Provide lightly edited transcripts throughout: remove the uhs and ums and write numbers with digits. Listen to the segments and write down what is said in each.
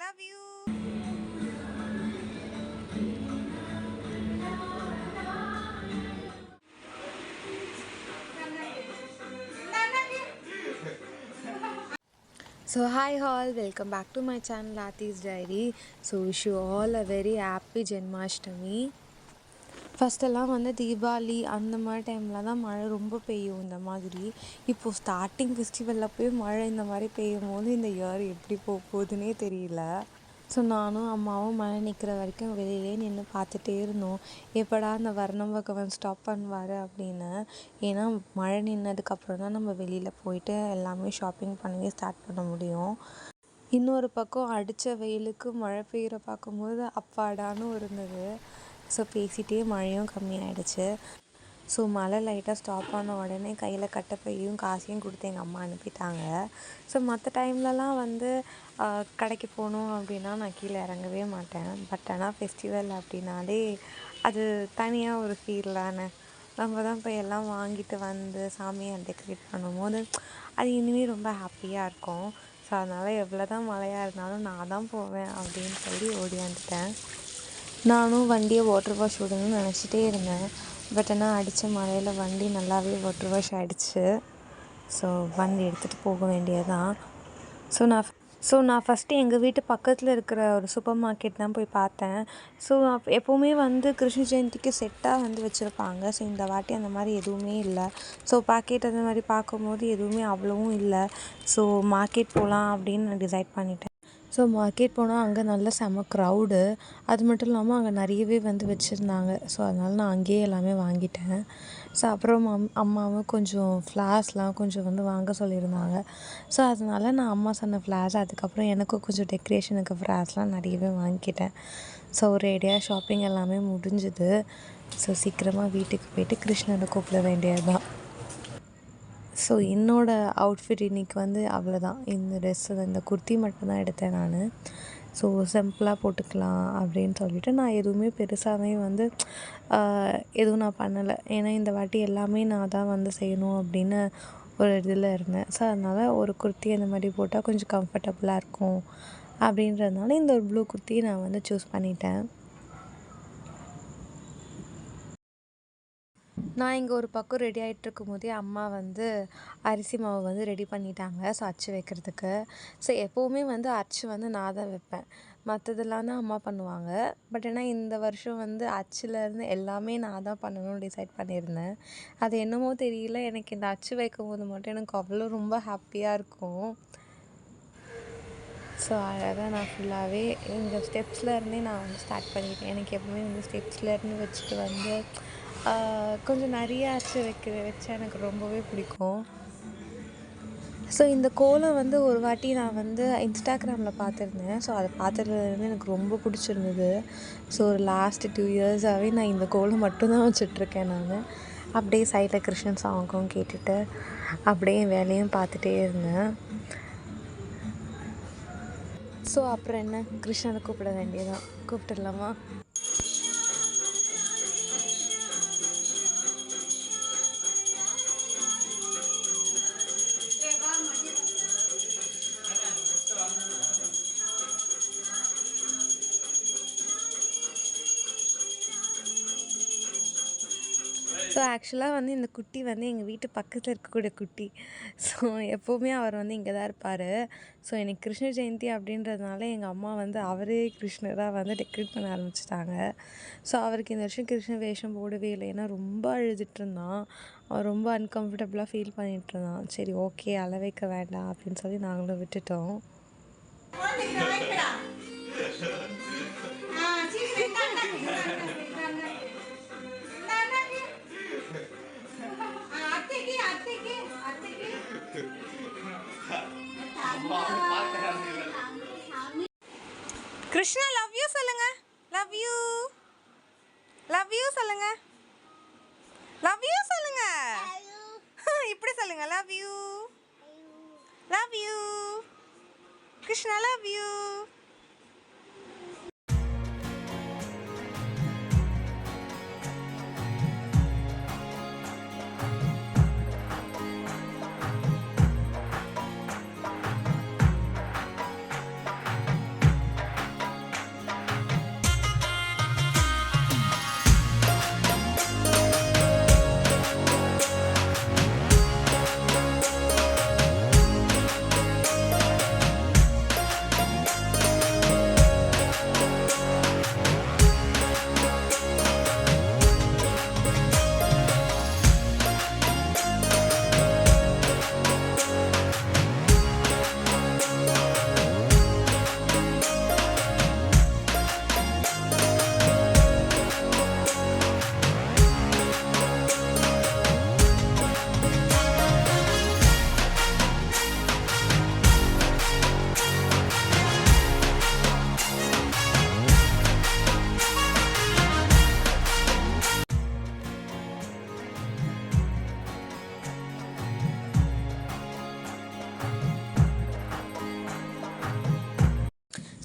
Love you. So hi all, welcome back to my channel Aarti's Diary. So wish you all a very happy Janmashtami. ஃபஸ்ட்டெல்லாம் வந்து தீபாவளி அந்த மாதிரி டைமில் தான் மழை ரொம்ப பெய்யும் இந்த மாதிரி. இப்போது ஸ்டார்டிங் ஃபெஸ்டிவலில் போய் மழை இந்த மாதிரி பெய்யும் போது இந்த இயர் எப்படி போகுதுன்னே தெரியல. ஸோ நானும் அம்மாவும் மழை நிற்கிற வரைக்கும் வெளியிலே நின்று பார்த்துட்டே இருந்தோம், எப்படா அந்த வர்ணம் பகவான் ஸ்டாப் பண்ணுவார் அப்படின்னு. ஏன்னா மழை நின்னதுக்கப்புறம் தான் நம்ம வெளியில் போயிட்டு எல்லாமே ஷாப்பிங் பண்ணி ஸ்டார்ட் பண்ண முடியும். இன்னொரு பக்கம் அடித்த வெயிலுக்கு மழை பெய்கிற பார்க்கும்போது அப்பாடான்னு இருந்தது. ஸோ பேசிகிட்டே மழையும் கம்மியாயிடுச்சு. ஸோ மழை லைட்டாக ஸ்டாப் ஆன உடனே கையில் கட்டைப்பையும் காசையும் கொடுத்து எங்கள் அம்மா அனுப்பிட்டாங்க. ஸோ மற்ற டைம்லலாம் வந்து கடைக்கு போகணும் அப்படின்னா நான் கீழே இறங்கவே மாட்டேன். பட் ஆனால் ஃபெஸ்டிவல் அப்படின்னாலே அது தனியாக ஒரு ஃபீல் தானே. நம்ம தான் போய் எல்லாம் வாங்கிட்டு வந்து சாமியை டெக்கரேட் பண்ணும்போது அது இனிமேல் ரொம்ப ஹாப்பியாக இருக்கும். ஸோ அதனால் எவ்வளோ தான் மழையாக இருந்தாலும் நான் தான் போவேன் அப்படின்னு சொல்லி ஓடியாந்துட்டேன். நானும் வண்டியை வாட்டர் வாஷ் விடணும்னு நினச்சிட்டே இருந்தேன். பட் ஆனால் அடித்த மழையில் வண்டி நல்லாவே வாட்டர் வாஷ் ஆகிடுச்சு. ஸோ வண்டி எடுத்துகிட்டு போக வேண்டியதான். ஸோ நான் ஃபஸ்ட்டு எங்கள் வீட்டு பக்கத்தில் இருக்கிற ஒரு சூப்பர் மார்க்கெட் தான் போய் பார்த்தேன். ஸோ எப்போவுமே வந்து கிருஷ்ண ஜெயந்திக்கு செட்டாக வந்து வச்சுருப்பாங்க. ஸோ இந்த வாட்டி அந்த மாதிரி எதுவுமே இல்லை. ஸோ பாக்கெட் அந்த மாதிரி பார்க்கும்போது எதுவுமே அவ்வளவும் இல்லை. ஸோ மார்க்கெட் போகலாம் அப்படின்னு நான் டிசைட் பண்ணிட்டேன். ஸோ மார்க்கெட் போனால் அங்கே நல்ல செம க்ரௌடு. அது மட்டும் இல்லாமல் அங்கே நிறையவே வந்து வச்சுருந்தாங்க. ஸோ அதனால் நான் அங்கேயே எல்லாமே வாங்கிட்டேன். ஸோ அப்புறம் அம்மாவும் கொஞ்சம் ஃப்ளார்ஸ்லாம் கொஞ்சம் வந்து வாங்க சொல்லியிருந்தாங்க. ஸோ அதனால் நான் அம்மா சொன்ன ஃப்ளார்ஸ், அதுக்கப்புறம் எனக்கும் கொஞ்சம் டெக்கரேஷனுக்கு ஃப்ளார்ஸ்லாம் நிறையவே வாங்கிக்கிட்டேன். ஸோ ஒரேடியாக ஷாப்பிங் எல்லாமே முடிஞ்சுது. ஸோ சீக்கிரமாக வீட்டுக்கு போயிட்டு கிருஷ்ணனை கூப்பிட வேண்டியது தான். ஸோ என்னோடய அவுட்ஃபிட் இன்றைக்கி வந்து அவ்வளோதான். இந்த ட்ரெஸ்ஸு இந்த குர்த்தி மட்டும்தான் எடுத்தேன் நான். ஸோ சிம்பிளாக போட்டுக்கலாம் அப்படின்னு சொல்லிவிட்டு நான் எதுவுமே பெருசாகவே வந்து எதுவும் நான் பண்ணலை. ஏன்னா இந்த வாட்டி எல்லாமே நான் தான் வந்து செய்யணும் அப்படின்னு ஒரு இதில் இருந்தேன். ஸோ அதனால் ஒரு குர்த்தி அந்த மாதிரி போட்டால் கொஞ்சம் கம்ஃபர்டபுளாக இருக்கும் அப்படின்றதுனால இந்த ஒரு ப்ளூ குர்த்தியை நான் வந்து சூஸ் பண்ணிட்டேன். நான் இங்கே ஒரு பக்கம் ரெடி ஆகிட்டுருக்கும் போதே அம்மா வந்து அரிசி மாவு வந்து ரெடி பண்ணிட்டாங்க. ஸோ அச்சு வைக்கிறதுக்கு. ஸோ எப்போவுமே வந்து அச்சு வந்து நான் தான் வைப்பேன். மற்றதெல்லாம் தான் அம்மா பண்ணுவாங்க. பட் ஆனால் இந்த வருஷம் வந்து அச்சுலேருந்து எல்லாமே நான் தான் பண்ணணும்னு டிசைட் பண்ணியிருந்தேன். அது என்னமோ தெரியல, எனக்கு இந்த அச்சு வைக்கும்போது மட்டும் எனக்கு அவ்வளோ ரொம்ப ஹாப்பியாக இருக்கும். ஸோ அழகாக நான் ஃபுல்லாகவே இந்த ஸ்டெப்ஸ்லேருந்தே நான் வந்து ஸ்டார்ட் பண்ணிட்டேன். எனக்கு எப்பவுமே வந்து ஸ்டெப்ஸ்லேருந்து வச்சுட்டு வந்து கொஞ்சம் நிறைய அச்சு வச்சா எனக்கு ரொம்பவே பிடிக்கும். ஸோ இந்த கோலம் வந்து ஒரு வாட்டி நான் வந்து இன்ஸ்டாகிராமில் பார்த்துருந்தேன். ஸோ அதை பார்த்ததுலேருந்து எனக்கு ரொம்ப பிடிச்சிருந்தது. ஸோ ஒரு லாஸ்ட்டு 2 இயர்ஸாகவே நான் இந்த கோலம் மட்டும்தான் வச்சிட்ருக்கேன் நான். அப்படியே சைடில் கிருஷ்ணன் சாங்கும் கேட்டுட்டு அப்படியே வேலையும் பார்த்துட்டே இருந்தேன். ஸோ அப்புறம் என்ன, கிருஷ்ணனை கூப்பிட வேண்டியதான். கூப்பிட்டுடலாமா? ஸோ ஆக்சுவலாக வந்து இந்த குட்டி வந்து எங்கள் வீட்டு பக்கத்தில் இருக்கக்கூடிய குட்டி. ஸோ எப்போவுமே அவர் வந்து இங்கே தான் இருப்பார். ஸோ எனக்கு கிருஷ்ண ஜெயந்தி அப்படின்றதுனால எங்கள் அம்மா வந்து அவரே கிருஷ்ணராக வந்து டெக்கரேட் பண்ண ஆரம்பிச்சிட்டாங்க. ஸோ அவருக்கு இந்த வருஷம் கிருஷ்ண வேஷம் போடவே இல்லை. ஏன்னா ரொம்ப அழுதுட்டு இருந்தான். அவன் ரொம்ப அன்கம்ஃபர்டபுளாக ஃபீல் பண்ணிகிட்டு இருந்தான். சரி ஓகே, அழ வைக்க வேண்டாம் அப்படின்னு சொல்லி நாங்களும் விட்டுட்டோம். கிருஷ்ணா லவ் யூ சொல்லுங்க. லவ் யூ, லவ் யூ சொல்லுங்க. லவ் யூ சொல்லுங்க. இப்படி சொல்லுங்க. Love you, love you Krishna, love you.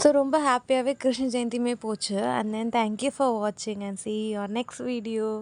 So ரொம்ப ஹாப்பியாகவே கிருஷ்ண ஜெயந்தியுமே போச்சு. And then thank you for வாட்சிங் and see you on next video.